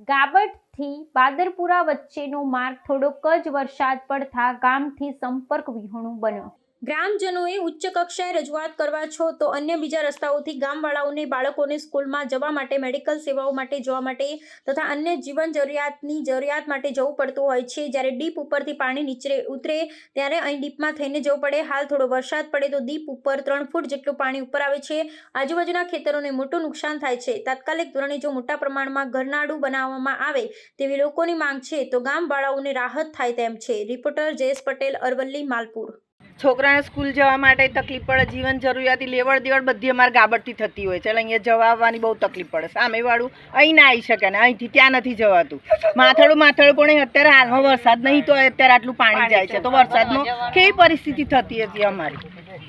ગાબડથી બાદરપુરા વચ્ચેનો માર્ગ થોડોક જ વરસાદ પડતા ગામથી સંપર્ક વિહોણું બન્યો। ગ્રામજનોએ ઉચ્ચ કક્ષાએ રજૂઆત કરવા છો તો અન્ય બીજા રસ્તાઓથી ગામવાળાઓને બાળકોને સ્કૂલમાં જવા માટે, મેડિકલ સેવાઓ માટે જવા માટે તથા અન્ય જીવન જરૂરિયાત માટે જવું પડતું હોય છે। જ્યારે ડીપ ઉપરથી પાણી નીચે ઉતરે ત્યારે અહીં ડીપમાં થઈને જવું પડે। હાલ થોડો વરસાદ પડે તો ડીપ ઉપર 3 ફૂટ જેટલું પાણી ઉપર આવે છે। આજુબાજુના ખેતરોને મોટું નુકસાન થાય છે। તાત્કાલિક ધોરણે જો મોટા પ્રમાણમાં ઘરનાળું બનાવવામાં આવે તેવી લોકોની માંગ છે તો ગામવાળાઓને રાહત થાય તેમ છે। રિપોર્ટર જયેશ પટેલ, અરવલ્લી, માલપુર। છોકરાને સ્કૂલ જવા માટે તકલીફ પડે, જીવન જરૂરિયાતી લેવડ દેવડ બધી અમારે ગાબડથી થતી હોય છે એટલે અહીંયા જવા આવવાની બહુ તકલીફ પડે। સામેવાળું અહીં ના આવી શકે ને અહીંથી ત્યાં નથી જવાતું। માથાળું પણ અત્યારે હાલમાં વરસાદ નહીં તો અત્યારે આટલું પાણી જાય છે તો વરસાદમાં કેવી પરિસ્થિતિ થતી હતી અમારી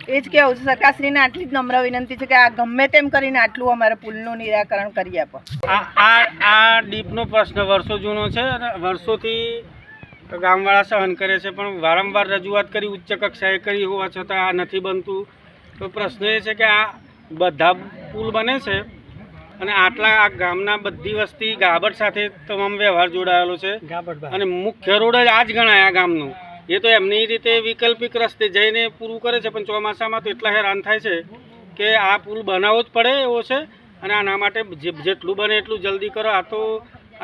એ જ કહેવું છે। સરકારશ્રીને આટલી જ નમ્ર વિનંતી છે કે આ ગમે તેમ કરીને આટલું અમારે પુલનું નિરાકરણ કરી આપો। આ ડીપનો પ્રશ્ન વર્ષો જૂનો છે અને વર્ષોથી ગામવાળા સહન કરે છે પણ વારંવાર રજૂઆત કરી, ઉચ્ચ કક્ષાએ કરી હોવા છતાં આ નથી બનતું। તો પ્રશ્ન એ છે કે આ બધા પુલ બને છે અને આટલા આ ગામના બધી વસ્તી ગાબડ સાથે તમામ વ્યવહાર જોડાયેલો છે અને મુખ્ય રોડ જ આ જ ગણાય આ ગામનું। એ તો એમની રીતે વૈકલ્પિક રસ્તે જઈને પૂરું કરે છે પણ ચોમાસામાં તો એટલા હેરાન થાય છે કે આ પુલ બનાવવો જ પડે એવો છે અને આના માટે જેટલું બને એટલું જલ્દી કરો। આ તો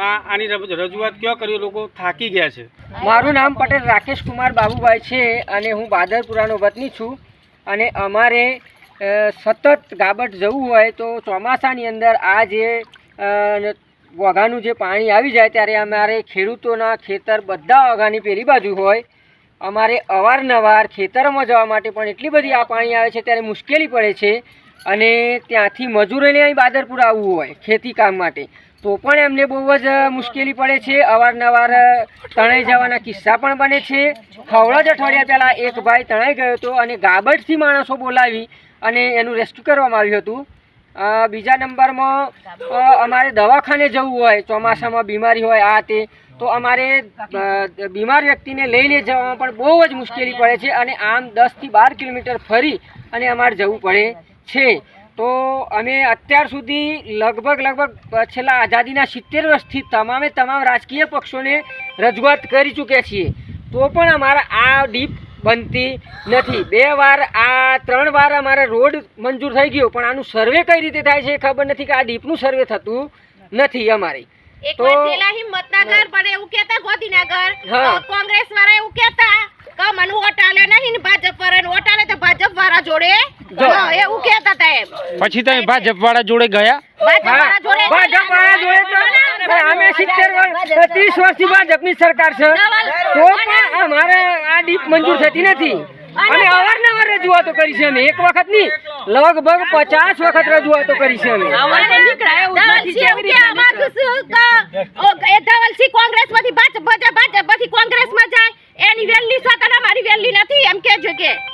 આની રજૂઆત ક્યાં કરી, લોકો થાકી ગયા છે। મારું નામ પટેલ રાકેશ કુમાર બાબુભાઈ છે અને હું બાદરપુરાનો વતની છું અને અમારે સતત ગાબડ જવું હોય તો ચોમાસાની અંદર આ જે વઘાનું જે પાણી આવી જાય ત્યારે અમારે ખેડૂતોના ખેતર બધા વઘાની પેલી બાજુ હોય, અમારે અવારનવાર ખેતરમાં જવા માટે પણ એટલી બધી આ પાણી આવે છે ત્યારે મુશ્કેલી પડે છે અને ત્યાંથી મજૂરોને અહીં બાદરપુરા આવવું હોય ખેતી કામ માટે તો પણ એમને બહુ જ મુશ્કેલી પડે છે। અવારનવાર તણાઈ જવાના કિસ્સા પણ બને છે। હવળા જ અઠવાડિયા પહેલાં એક ભાઈ તણાઈ ગયો હતો અને ગાબડથી માણસો બોલાવી અને એનું રેસ્ક્યુ કરવામાં આવ્યું હતું। બીજા નંબરમાં અમારે દવાખાને જવું હોય, ચોમાસામાં બીમારી હોય આ તે તો અમારે બીમાર વ્યક્તિને લઈને જવામાં પણ બહુ જ મુશ્કેલી પડે છે અને આમ 10 થી 12 કિલોમીટર ફરી અને અમારે જવું પડે છે। તો અમે અત્યાર સુધી લગભગ છેલ્લા આઝાદીના 70 વર્ષથી તમામ રાજકીય પક્ષોને રજૂઆત કરી ચૂક્યા છીએ તો પણ અમારા આ ડીપ બનતી નથી। 2 વાર 3 વાર અમારે રોડ મંજૂર થઈ ગયો પણ આનું સર્વે કઈ રીતે થાય છે ખબર નથી કે આ ડીપનું સર્વે થતું નથી અમારે। તો હિંમતનગર પણ એવું કહેતા, ગોધીનગર કોંગ્રેસ વાળા એવું કહેતા કે મને વોટ આલે નહીં ને ભાજપ વાળાને વોટ આલે તો ભાજપ વાળા જોડે એવું કહેતા હતા એમ। પછી તમે ભાજપ વાળા જોડે ગયા? ભાજપ વાળા જોડે તો અમે 30 વર્ષથી ભાજપની સરકાર છે તો પણ અમારે આ ડીપ મંજૂર થતી નથી અને અવારનવાર રજૂઆતો કરી છે અમે, એક વખત નહીં લગભગ 50 વખત રજૂઆતો કરી છે અમે। કોંગ્રેસમાંથી ભાજપ કોંગ્રેસમાં જાય એની વેલ્યુ છે, મારી વેલ્યુ નથી એમ કે છે કે